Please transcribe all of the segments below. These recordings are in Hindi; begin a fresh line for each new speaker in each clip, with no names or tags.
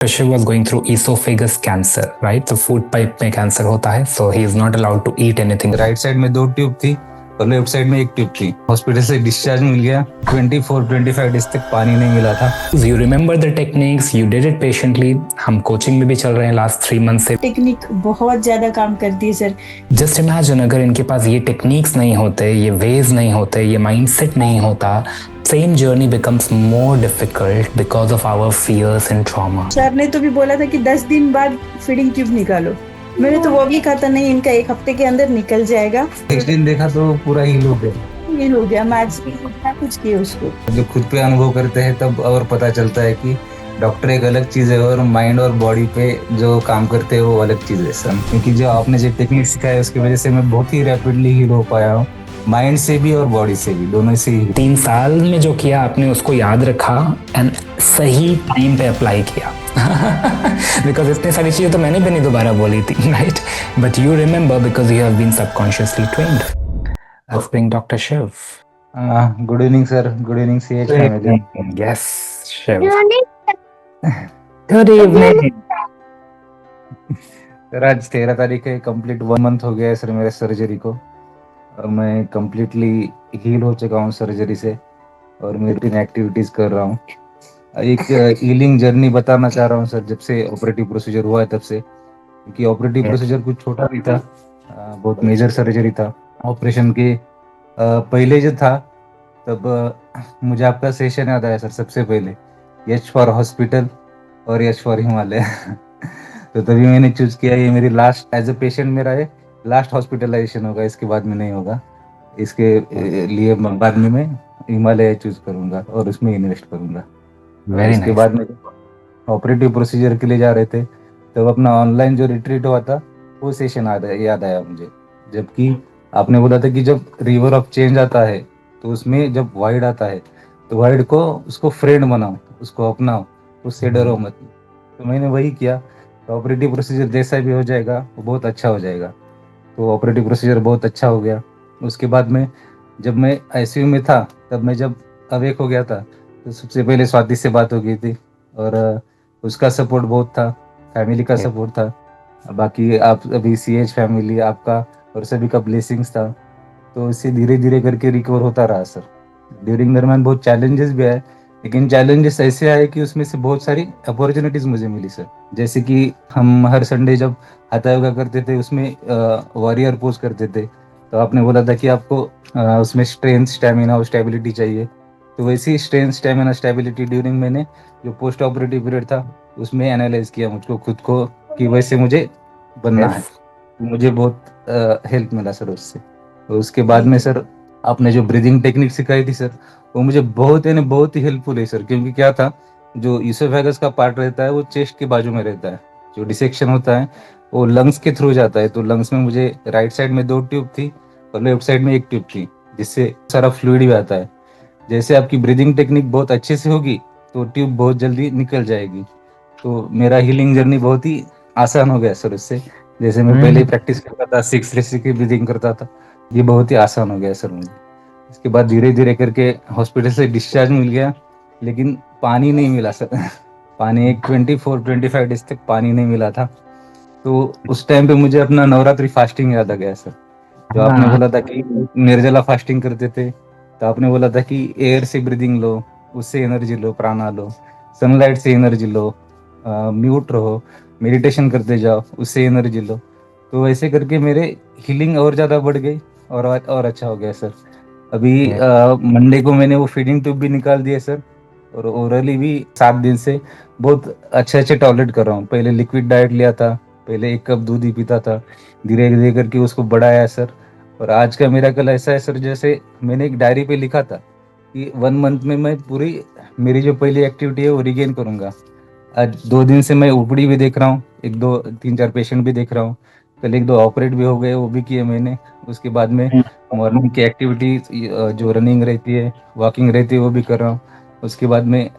Kashyap was going through esophagus cancer, right? तो फूड पाइप में कैंसर होता है, so he is not allowed to eat anything.
Right side में 2 ट्यूब थी और लेफ्ट साइड में 1 ट्यूब थी। हॉस्पिटल से डिस्चार्ज मिल गया। 24-25 डेज तक पानी नहीं मिला था।
You remember the techniques, you did it patiently. हम कोचिंग में भी चल रहे हैं लास्ट 3 मंथ से।
टेक्निक बहुत ज्यादा काम करती है सर।
जस्ट इमेजिन अगर इनके पास ये टेक्निक्स नहीं होते, ये वेज नहीं होते, ये माइंडसेट नहीं होता, same journey becomes more difficult because of our fears and trauma.
Sir ने तो भी बोला था कि 10 दिन बाद फीडिंग ट्यूब निकालो। मैंने तो वो भी कहा था नहीं, इनका 1 हफ्ते के अंदर निकल जाएगा।
नेक्स्ट दिन देखा तो पूरा हील हो गया।
हील हो गया। मैं आज भी इतना कुछ किया उसको।
जब खुद पे अनुभव करते हैं तब और पता चलता है कि डॉक्टर एक अलग चीज है और माइंड और बॉडी पे जो काम करते हैं वो अलग चीज है सर। क्योंकि जो आपने जो टेक्निक सिखाया है उसकी वजह से मैं बहुत ही रैपिडली हील हो पाया हूँ, माइंड से भी और बॉडी से भी, दोनों से ही।
3 साल में जो किया आपने उसको याद रखा एंड सही टाइम पे अप्लाई किया। बिकॉज इतनी सारी चीजें तो मैंने भी नहीं दोबारा बोली थी, right? But you remember because you have been subconsciously trained. Let's bring Dr. Shiv.
Good evening sir. Good evening CH family.
Yes, Shiv. Good evening.
Sir आज 13 तारीख है, कंप्लीट 1 मंथ हो गया है सर मेरे सर्जरी को और मैं कंप्लीटली हील हो चुका हूँ सर्जरी से और मैं रूटीन एक्टिविटीज कर रहा हूँ। एक हीलिंग जर्नी बताना चाह रहा हूँ सर, जब से ऑपरेटिव प्रोसीजर हुआ है तब से। क्योंकि ऑपरेटिव प्रोसीजर कुछ छोटा नहीं था, बहुत मेजर सर्जरी था। ऑपरेशन के पहले जो था तब मुझे आपका सेशन याद आया सर सबसे पहले, एच फॉर हॉस्पिटल और एच फॉर हिमालय। तो तभी मैंने चूज किया ये मेरी लास्ट एज ए पेशेंट मेरा ये लास्ट हॉस्पिटलाइजेशन होगा, इसके बाद में नहीं होगा। इसके लिए बाद में मैं हिमालय चूज करूंगा और उसमें इन्वेस्ट करूंगा। इसके बाद में ऑपरेटिव प्रोसीजर के लिए जा रहे थे तब अपना ऑनलाइन जो रिट्रीट हुआ था वो सेशन याद आया मुझे। जबकि आपने बोला था कि जब रिवर ऑफ चेंज आता है तो उसमें जब वाइड आता है तो वाइड को उसको फ्रेंड बनाओ, उसको अपनाओ, उससे डरो मत। तो मैंने वही किया। तो ऑपरेटिव प्रोसीजर जैसा भी हो जाएगा वो बहुत अच्छा हो जाएगा। तो ऑपरेटिव प्रोसीजर बहुत अच्छा हो गया। उसके बाद में जब मैं ICU में था तब मैं जब अवेक हो गया था तो सबसे पहले स्वाति से बात हो गई थी और उसका सपोर्ट बहुत था, फैमिली का सपोर्ट था, बाकी आप अभी CH फैमिली आपका और सभी का ब्लेसिंग्स था। तो इससे धीरे धीरे करके रिकवर होता रहा सर। ड्यूरिंग दरम्यान बहुत चैलेंजेस भी आए, लेकिन चैलेंजेस ऐसे आए कि उसमें से बहुत सारी अपॉर्चुनिटीज मुझे मिली सर। जैसे कि हम हर संडे जब हाथा योगा करते थे उसमें वॉरियर पोज करते थे, तो आपने बोला था कि आपको उसमें स्ट्रेंथ, स्टेमिना और स्टेबिलिटी चाहिए। तो वैसी स्ट्रेंथ, स्टेमिना, स्टेबिलिटी ड्यूरिंग मैंने जो पोस्ट ऑपरेटिव पीरियड था उसमें एनालाइज किया मुझको खुद को कि वैसे मुझे बनना है। मुझे बहुत हेल्प मिला सर उससे। तो उसके बाद में सर आपने जो ब्रीदिंग टेक्निक सिखाई थी सर वो मुझे बहुत ही हेल्पफुल है सर। क्योंकि क्या था, जो ईसोफेगस का पार्ट रहता है वो चेस्ट के बाजू में रहता है, जो डिसेक्शन होता है वो लंग्स के थ्रू जाता है। तो लंग्स में मुझे राइट साइड में 2 ट्यूब थी और लेफ्ट साइड में 1 ट्यूब थी, जिससे सारा फ्लूइड भी आता है। जैसे आपकी ब्रीदिंग टेक्निक बहुत अच्छे से होगी तो ट्यूब बहुत जल्दी निकल जाएगी। तो मेरा हीलिंग जर्नी बहुत ही आसान हो गया सर उससे। जैसे मैं पहले प्रैक्टिस करता था 6 की ब्रीदिंग करता था, ये बहुत ही आसान हो गया सर मुझे। इसके बाद धीरे धीरे करके हॉस्पिटल से डिस्चार्ज मिल गया, लेकिन पानी नहीं मिला सर। पानी एक 24-25 डेज तक पानी नहीं मिला था। तो उस टाइम पे मुझे अपना नवरात्रि फास्टिंग याद आ गया सर। जो आपने बोला था कि निर्जला फास्टिंग करते थे, तो आपने बोला था कि एयर से ब्रीदिंग लो, उससे एनर्जी लो, प्राणा लो, सनलाइट से एनर्जी लो, म्यूट रहो, मेडिटेशन करते जाओ, उससे एनर्जी लो। तो ऐसे करके मेरे हीलिंग और ज़्यादा बढ़ गई और अच्छा हो गया सर। अभी मंडे को मैंने वो फीडिंग ट्यूब भी निकाल दिया सर और ओरली भी 7 दिन से बहुत अच्छे टॉयलेट कर रहा हूँ। पहले लिक्विड डाइट लिया था, पहले 1 कप दूध ही पीता था, धीरे धीरे करके उसको बढ़ाया सर। और आज का मेरा कल ऐसा है सर, जैसे मैंने एक डायरी पे लिखा था कि 1 मंथ में मैं पूरी मेरी जो पहली एक्टिविटी है वो रिगेन करूंगा। आज 2 दिन से मैं ओपीडी भी देख रहा हूँ, 1-2-3-4 पेशेंट भी देख रहा हूँ। कल 1-2 ऑपरेट भी हो गए, वो भी किए मैंने। उसके बाद में मॉर्निंग की एक्टिविटी जो रनिंग रहती है, वॉकिंग रहती है, वो भी कर रहा हूँ। उसके बाद में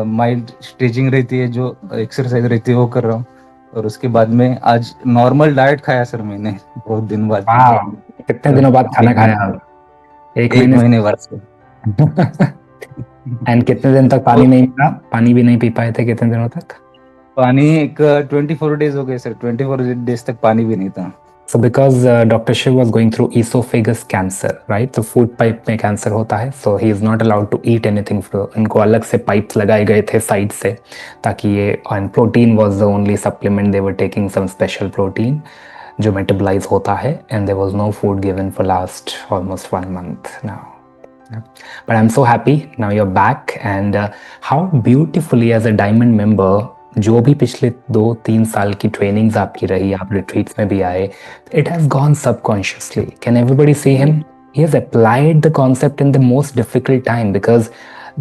माइल्ड स्ट्रेचिंग रहती है, जो एक्सरसाइज रहती है वो कर रहा हूँ। और उसके बाद में आज नॉर्मल डाइट खाया सर मैंने बहुत दिन बाद।
कितने दिनों बाद खाना खाया आप? 1
महीने बाद से।
एंड कितने दिन तक पानी नहीं मिला? पानी भी नहीं पी पाए थे कितने दिनों तक?
पानी एक 24 डेज हो गए सर, 24 डेज तक पानी भी नहीं था।
So because Dr. Shiv was going through esophagus cancer, right? तो फूड पाइप में कैंसर होता है, so he is not allowed to eat anything. इनको अलग से पाइप्स लगाए गए थे साइड से ताकि ये, and protein was the only supplement they were taking, some special protein जो metabolize होता है, and there was no food given for last almost 1 month now. But I'm so happy now you're back, and how beautifully as a diamond member, जो भी पिछले 2-3 साल की ट्रेनिंग्स आपकी रही, आप रिट्रीट्स में भी आए, it has gone subconsciously. Can everybody see him? He has applied the concept in the most difficult time, because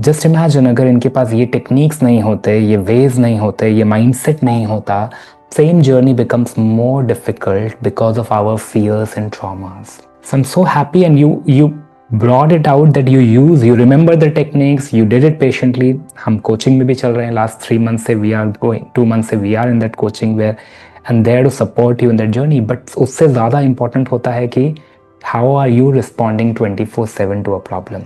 just imagine अगर इनके पास ये टेक्निक्स नहीं होते, ये वेज नहीं होते, ये माइंडसेट नहीं होता, same journey becomes more difficult because of our fears and traumas. So I'm so happy, and you brought it out that you remember the techniques, you did it patiently. हम coaching में भी चल रहे हैं last 3 months से, we are going 2 months से we are in that coaching where and there to support you in that journey. But उससे ज़्यादा important होता है कि how are you responding 24/7 to a problem?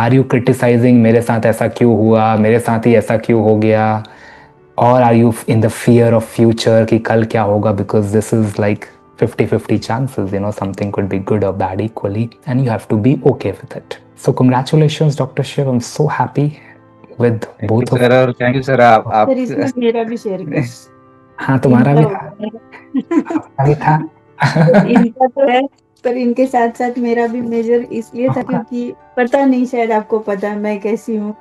Are you criticizing मेरे साथ ऐसा क्यों हुआ, मेरे साथ ही ऐसा क्यों हो गया, or are you in the fear of future कि कल क्या होगा, because this is like 50-50 chances, something could be good or bad equally, and you have to be okay with it. So congratulations, Dr. Shiv. I'm so happy with both of
sir, और थैंक यू सर, आप
सर इसमें मेरा भी शेयर कर।
हाँ, तुम्हारा भी
इनका
था,
होगा।
आपका भी था।
इनका तो है, पर इनके साथ साथ मेरा भी मेजर इसलिए था क्योंकि पता नहीं, शायद आपको पता मैं कैसी हूँ,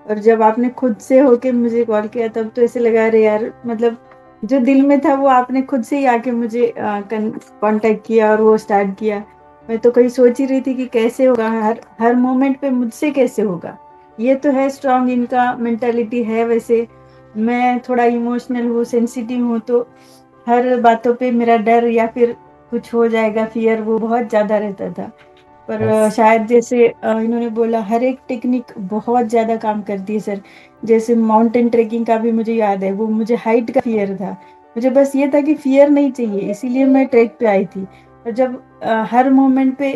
और जब आपने खुद से होके मुझे कॉल किया तब तो ऐसे लगा रहे यार, मतलब जो दिल में था वो आपने खुद से ही आके मुझे कांटेक्ट किया और वो स्टार्ट किया। मैं तो कहीं सोच ही रही थी कि कैसे होगा, हर मोमेंट पे मुझसे कैसे होगा। ये तो है स्ट्रांग, इनका मेंटालिटी है। वैसे मैं थोड़ा इमोशनल हूँ, सेंसिटिव हूँ, तो हर बातों पे मेरा डर या फिर कुछ हो जाएगा, फियर वो बहुत ज्यादा रहता था। पर
Yes.
शायद जैसे इन्होंने बोला, हर एक टेक्निक बहुत ज्यादा काम करती है सर। जैसे माउंटेन ट्रेकिंग का भी मुझे याद है, वो मुझे हाइट का फियर था, मुझे बस ये था कि फियर नहीं चाहिए, इसीलिए मैं ट्रैक पे आई थी। और जब हर मोमेंट पे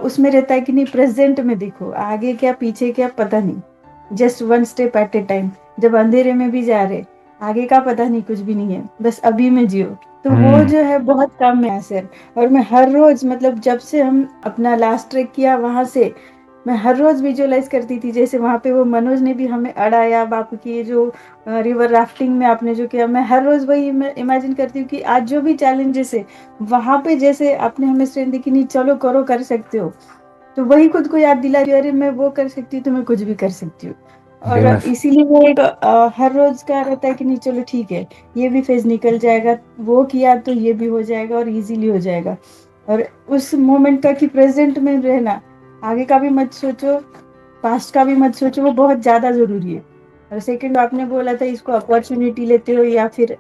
उसमें रहता है कि नहीं, प्रेजेंट में देखो, आगे क्या पीछे क्या पता नहीं, just one step at A time. जब अंधेरे में भी जा रहे, आगे का पता नहीं, कुछ भी नहीं है, बस अभी में जियो। तो वो जो है बहुत कम है सर। और मैं हर रोज, मतलब जब से हम अपना लास्ट ट्रैक किया वहां से, मैं हर रोज विजुअलाइज करती थी। जैसे वहां पे वो मनोज ने भी हमें अड़ाया, बापू की जो रिवर राफ्टिंग में आपने जो किया, मैं हर रोज वही इमेजिन करती हूँ कि आज जो भी चैलेंजेस है वहां पे, जैसे आपने हमें स्ट्रेंथ दी कि नहीं चलो करो, कर सकते हो, तो वही खुद को याद दिला रही, अरे मैं वो कर सकती हूँ तो मैं कुछ भी कर सकती हूँ। और इसीलिए वो एक हर रोज का रहता है कि नहीं चलो ठीक है, ये भी फेज निकल जाएगा, वो किया तो ये भी हो जाएगा और इजीली हो जाएगा। और उस मोमेंट का कि प्रेजेंट में रहना, आगे का भी मत सोचो, पास्ट का भी मत सोचो, वो बहुत ज्यादा जरूरी है। और सेकंड आपने बोला था इसको अपॉर्चुनिटी लेते हो या फिर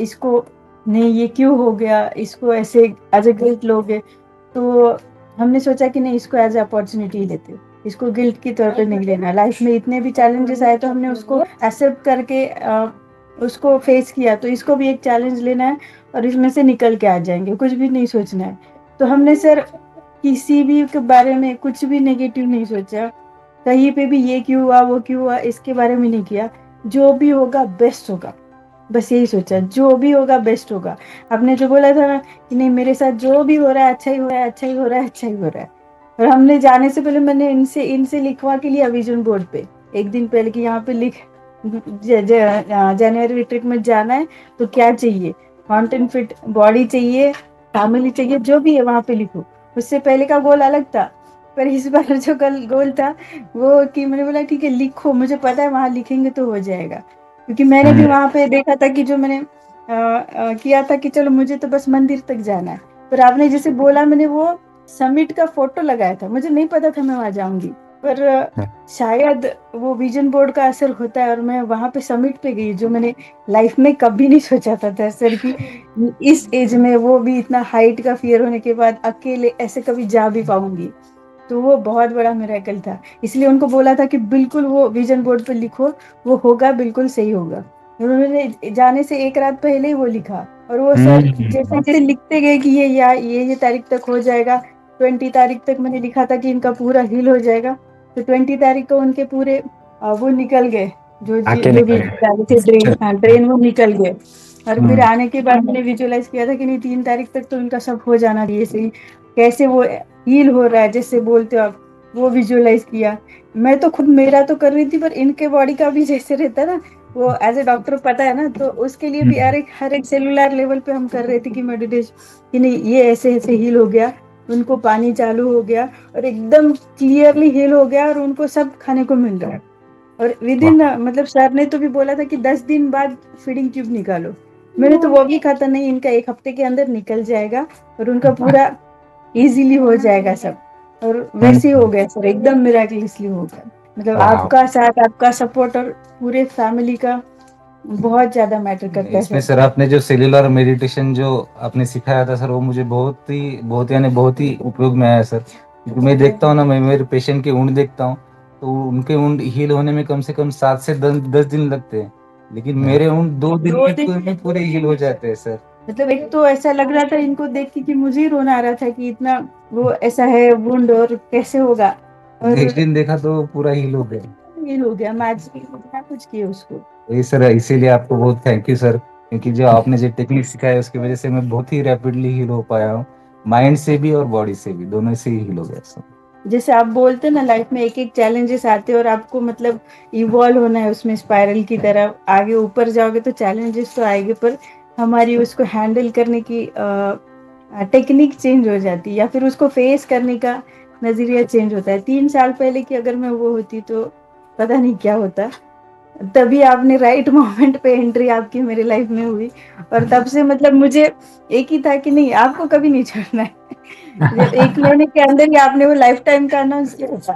इसको नहीं ये क्यों हो गया, इसको ऐसे एज ए गिल्ट लोगे, तो हमने सोचा कि नहीं, इसको एज ए अपॉर्चुनिटी लेते, इसको गिल्ट की तौर पे नहीं लेना। लाइफ में इतने भी चैलेंजेस आए तो हमने उसको एक्सेप्ट करके उसको फेस किया, तो इसको भी एक चैलेंज लेना है और इसमें से निकल के आ जाएंगे, कुछ भी नहीं सोचना है। तो हमने सर किसी भी के बारे में कुछ भी नेगेटिव नहीं सोचा, कहीं पे भी ये क्यों हुआ वो क्यों हुआ इसके बारे में नहीं किया, जो भी होगा बेस्ट होगा, बस यही सोचा, जो भी होगा बेस्ट होगा। आपने जो बोला था ना कि नहीं मेरे साथ जो भी हो रहा है अच्छा ही हो रहा है, अच्छा ही हो रहा है, अच्छा ही हो रहा है। और हमने जाने से पहले मैंने इनसे लिखवा के लिया विजन बोर्ड पे एक दिन पहले कि यहाँ पे लिख, जनवरी ट्रिप में जाना है तो क्या चाहिए, माउंटेन फिट बॉडी चाहिए, फैमिली चाहिए, जो भी है वहां पे लिखो। उससे पहले का गोल अलग था, पर इस बार जो कल गोल था वो कि मैंने बोला ठीक है लिखो, मुझे पता है वहां लिखेंगे तो हो जाएगा। क्योंकि मैंने भी वहां पे देखा था कि जो मैंने किया था कि चलो मुझे तो बस मंदिर तक जाना है, पर आपने जैसे बोला, मैंने वो समिट का फोटो लगाया था, मुझे नहीं पता था मैं वहां जाऊंगी, पर शायद वो विजन बोर्ड का असर होता है और मैं वहां पे समिट पे गई, जो मैंने लाइफ में कभी नहीं सोचा था सर कि इस एज में, वो भी इतना हाइट का फियर होने के बाद अकेले ऐसे कभी जा भी पाऊंगी। तो वो बहुत बड़ा मिरेकल था, इसलिए उनको बोला था कि बिल्कुल वो विजन बोर्ड पे लिखो, वो होगा, बिल्कुल सही होगा। उन्होंने जाने से एक रात पहले ही वो लिखा, और वो सर जैसे जैसे लिखते गए कि ये तारीख तक हो जाएगा, 20 तारीख तक मैंने लिखा था कि इनका पूरा हील हो जाएगा, तो 20 तारीख को उनके पूरे वो निकल गए,
आके
जो भी
निकल
डाले थे ड्रेन, हाँ ड्रेन वो निकल गए। और फिर
हम्म,
आने के बाद मैंने विजुअलाइज किया था कि नहीं 3 तारीख तक तो इनका सब हो जाना चाहिए सही। कैसे वो हील हो रहा है जैसे बोलते हो आप, वो विजुअलाइज किया। मैं तो खुद मेरा तो कर रही थी, पर इनके बॉडी का भी जैसे रहता है ना, वो एज ए डॉक्टर पता है ना, तो उसके लिए भी हर एक सेलुलर लेवल पे हम कर रहे थे कि मेडिटेशन, कि नहीं ये ऐसे ऐसे हील हो गया, उनको पानी चालू हो गया और एकदम क्लियरली हील हो गया और उनको सब खाने को मिल रहा है। और विद इन मतलब सर ने तो भी बोला था कि 10 दिन बाद फीडिंग ट्यूब निकालो। मैंने तो वो भी कहा था नहीं, इनका 1 हफ्ते के अंदर निकल जाएगा और उनका पूरा इजीली हो जाएगा सब। और वैसे ही हो गया सर, एकदम मिराकलियसली हो गया। मतलब
वाह।
आपका साथ, आपका सपोर्ट और पूरे फैमिली का बहुत ज्यादा मैटर करता है
इसमें
सर।
सर आपने जो सेल्युलर मेडिटेशन जो आपने सिखाया था सर, वो मुझे बहुत ही उपयोग में आया सर। क्योंकि मैं देखता हूँ ना, मैं मेरे पेशेंट के वुंड देखता हूँ, तो उनके वुंड हील होने में कम से कम 7 से 10 दिन लगते हैं, लेकिन मेरे वुंड 2 दिन में पूरे हील हो जाते हैं सर।
मतलब एक तो ऐसा लग रहा था इनको देख के कि मुझे ही रोना आ रहा था कि इतना वो ऐसा है वुंड और कैसे होगा। और
नेक्स्ट दिन देखा तो पूरा हील हो गया।
हील हो गया, मैजिक बिना कुछ किए उसको।
वही सर, इसीलिए आपको बहुत थैंक यू सर, क्योंकि जो आपने जो टेक्निक सिखाया उसकी वजह से मैं बहुत ही रैपिडली हील हो पाया हूँ, माइंड से भी और बॉडी से भी, दोनों से ही हील हो गया सर।
जैसे आप बोलते ना लाइफ में एक एक चैलेंजेस आते हैं और आपको मतलब इवॉल्व होना है उसमें स्पाइरल की तरह आगे ऊपर जाओगे, तो चैलेंजेस तो आएंगे, पर हमारी उसको हैंडल करने की टेक्निक चेंज हो जाती है या फिर उसको फेस करने का नजरिया चेंज होता है। 3 साल पहले की अगर मैं वो होती तो पता नहीं क्या होता। तभी आपने राइट मोमेंट पे एंट्री आपकी मेरी लाइफ में हुई, और तब से मतलब मुझे एक ही था कि नहीं आपको कभी नहीं छोड़ना है। जब 1 महीने के अंदर ही आपने वो लाइफ टाइम का अनाउंस किया था,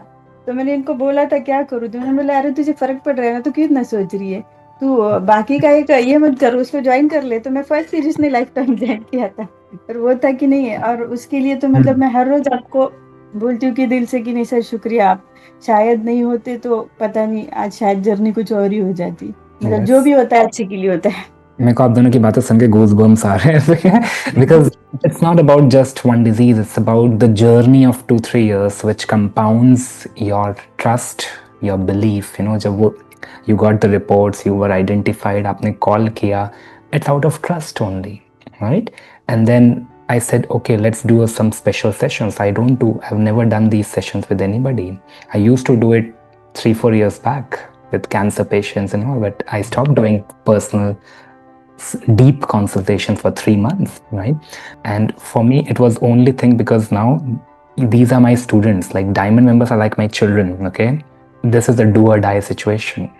तो मैंने इनको बोला था क्या करूँ, तो मैंने बोला अरे तुझे फर्क पड़ रहा है ना, तो क्यों इतना सोच रही है, तू बाकी का एक ये मत कर, उसको ज्वाइन कर ले। तो मैं फर्स्ट सीरीज ने लाइफ टाइम ज्वाइन किया था, और वो था कि नहीं, और उसके लिए तो मतलब मैं हर रोज आपको बोलती हूँ कि दिल से कि नहीं सर शुक्रिया, आप शायद नहीं होते तो पता नहीं आज शायद जर्नी कुछ और ही हो जाती। मतलब जो भी होता है अच्छे के लिए होता है।
मेरे को आप दोनों की बातें सुन के गूज बम्स आ रहे हैं because it's not about just one disease, it's about the journey of 2-3 years which compounds your trust, your belief. जब वो you got the reports, you were identified, आपने कॉल किया, it's out of trust only, right? And then I said, okay, let's do some special sessions. I've never done these sessions with anybody. I used to do it 3-4 years back with cancer patients and all, but I stopped doing personal deep consultation for 3 months, right? And for me it was only thing because now these are my students, like diamond members are like my children, okay? This is a do or die situation,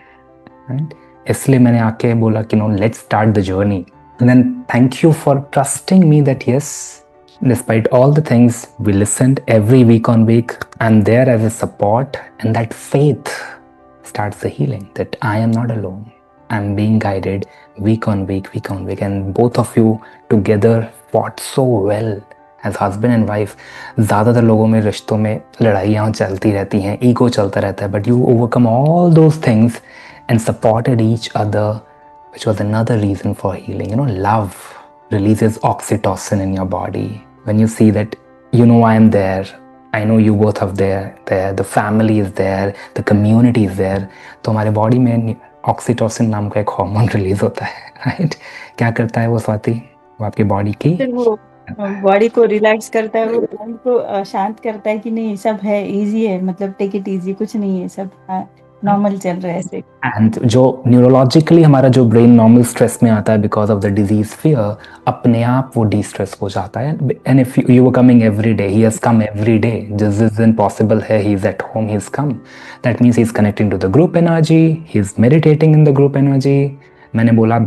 right? इसलिए मैंने आके बोला कि no, let's start the journey. And then thank you for trusting me that yes, despite all the things, we listened every week on week. I'm there as a support, and that faith starts the healing, that I am not alone. I'm being guided week on week, and both of you together fought so well as husband and wife. ज़्यादातर लोगों में रिश्तों में लड़ाइयाँ चलती रहती हैं, ईगो चलता रहता है, but you overcome all those things and supported each other, which was another reason for healing. Love releases oxytocin in your body when you see that I am there, I know you both are there, the family is there, the community is there. तो हमारे बॉडी में ऑक्सीटोसिन नाम का एक हार्मोन रिलीज होता है, राइट? क्या करता है वो स्वाति? वो आपकी बॉडी की
फिर वो बॉडी को रिलैक्स करता है, वो माइंड को शांत करता है कि नहीं सब है, इजी है, मतलब टेक इट इजी, कुछ नहीं है, सब नॉर्मल चल रहा है ऐसे।
एंड जो न्यूरोलॉजिकली हमारा जो ब्रेन नॉर्मल स्ट्रेस में आता है because of the disease fear, अपने आप वो डी स्ट्रेस हो जाता है। And if you were coming every day, he has come every day, जिस दिन पॉसिबल है he is at home, he is come, that means he is connecting to the group energy, he is meditating in the group energy. मैंने बोला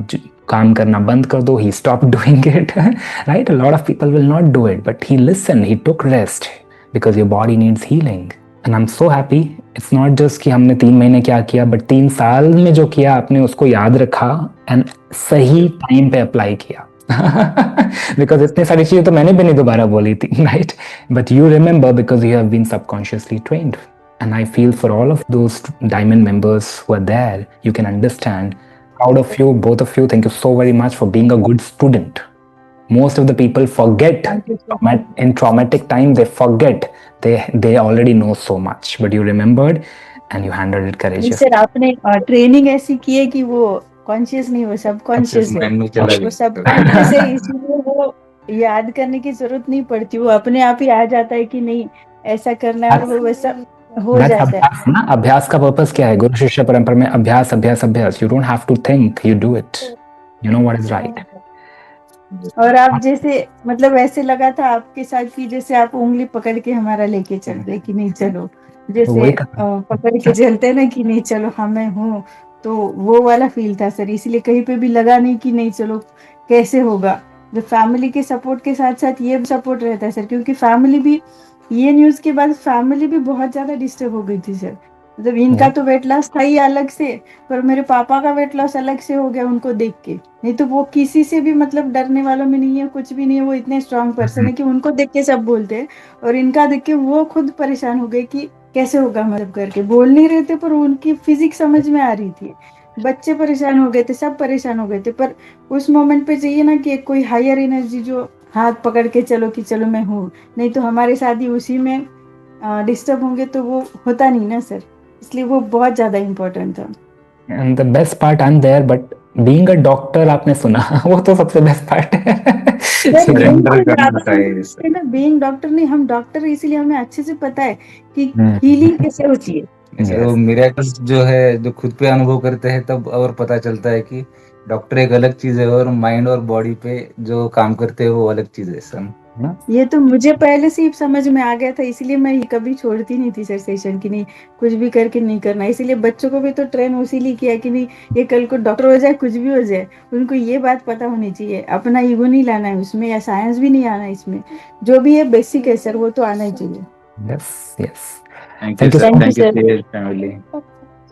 काम करना बंद कर दो, he stop doing it, right? A lot of people will not do it, but he listen, he took rest because your body needs healing. And I am so happy, it's not just कि हमने 3 महीने क्या किया, बट 3 साल में जो किया आपने उसको याद रखा एंड सही टाइम पे अप्लाई किया बिकॉज इतनी सारी चीजें तो मैंने भी नहीं दोबारा बोली थी, right? But you remember because you have been subconsciously trained, and I feel for all of those diamond members who are there, you can understand. Proud of you, both of you. Thank you so very much for being a good student. Most of the people forget in traumatic time, they forget they already know so much, but you remembered and you handled it
नहीं
courageously.
सर, आपने ट्रेनिंग ऐसी की है कि वो कॉन्शियस नहीं, वो सब कॉन्शियस है,
माइंड में चला
वो
गया।
सब कॉन्शियस है, इसीलिए वो याद करने की जरूरत नहीं पड़ती, वो अपने आप ही आ जाता है कि नहीं ऐसा करना है, और वो वैसा हो
That's
जाता है।
अभ्यास ना, अभ्यास का पर्पस क्या है? गुरु शिष्य परंपरा में अभ्यास अभ्यास अभ्यास. You don't have to think, you do it. You know what is right.
और आप जैसे मतलब ऐसे लगा था आपके साथ कि जैसे आप उंगली पकड़ के हमारा लेके चलते कि नहीं चलो, जैसे
वही
पकड़ के चलते हैं ना कि नहीं चलो हाँ मैं हूँ, तो वो वाला फील था सर, इसलिए कहीं पे भी लगा नहीं कि नहीं चलो कैसे होगा। जब फैमिली के सपोर्ट के साथ साथ ये सपोर्ट रहता है सर, क्योंकि फैमिली भी ये न्यूज के बाद फैमिली भी बहुत ज्यादा डिस्टर्ब हो गई थी सर। मतलब इनका तो वेट लॉस था ही अलग से, पर मेरे पापा का वेट लॉस अलग से हो गया उनको देख के। नहीं तो वो किसी से भी मतलब डरने वालों में नहीं है, कुछ भी नहीं है, वो इतने स्ट्रांग पर्सन है कि उनको देख के सब बोलते हैं, और इनका देख के वो खुद परेशान हो गए कि कैसे होगा, मतलब करके बोल नहीं रहे थे पर उनकी फिजिक्स समझ में आ रही थी। बच्चे परेशान हो गए थे, सब परेशान हो गए थे, पर उस मोमेंट पे चाहिए ना कि कोई हायर एनर्जी जो हाथ पकड़ के चलो कि चलो मैं हूँ, नहीं तो हमारे साथ ही उसी में डिस्टर्ब होंगे तो वो होता नहीं ना सर, इसलिए वो बहुत ज्यादा इम्पोर्टेंट था।
And the best part, I'm there, but being a doctor, आपने सुना वो तो सबसे बेस्ट पार्ट है.
Surrender करना होता है ये सब।
ना, बीइंग डॉक्टर नहीं, हम डॉक्टर इसीलिए हमें अच्छे से पता है कि हीलिंग कैसे होती है।
सर वो मिरेकल्स जो है जो खुद पे अनुभव करते हैं तब और पता चलता है कि डॉक्टर एक अलग चीज है और माइंड और बॉडी पे जो काम करते हैं वो अलग चीज है सर, है ना?
ये तो मुझे पहले से ही समझ में आ गया था, इसीलिए मैं ये कभी छोड़ती नहीं थी सर सेशन की, नहीं कुछ भी करके नहीं करना। इसीलिए बच्चों को भी तो ट्रेन उसीलिए किया कि नहीं ये कल को डॉक्टर हो जाए, कुछ भी हो जाए, उनको ये बात पता होनी चाहिए, अपना ईगो नहीं लाना है उसमें, या साइंस भी नहीं आना इसमें, जो भी है बेसिक है सर वो तो आना ही चाहिए।
Yes, yes.
Thank you
Thank you
sir,
so
thank you
sir.
to your family.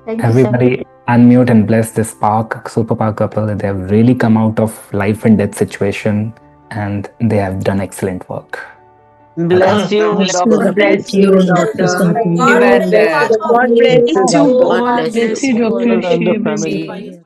Thank you, sir.
Everybody unmute and bless this super power couple. They have really come out of life and death situation, and they have done excellent work.
Bless you, doctor.
Bless you, doctor.
God bless
God bless you.
God bless you,
God bless you,
and the
Dr.
family.
Shiv.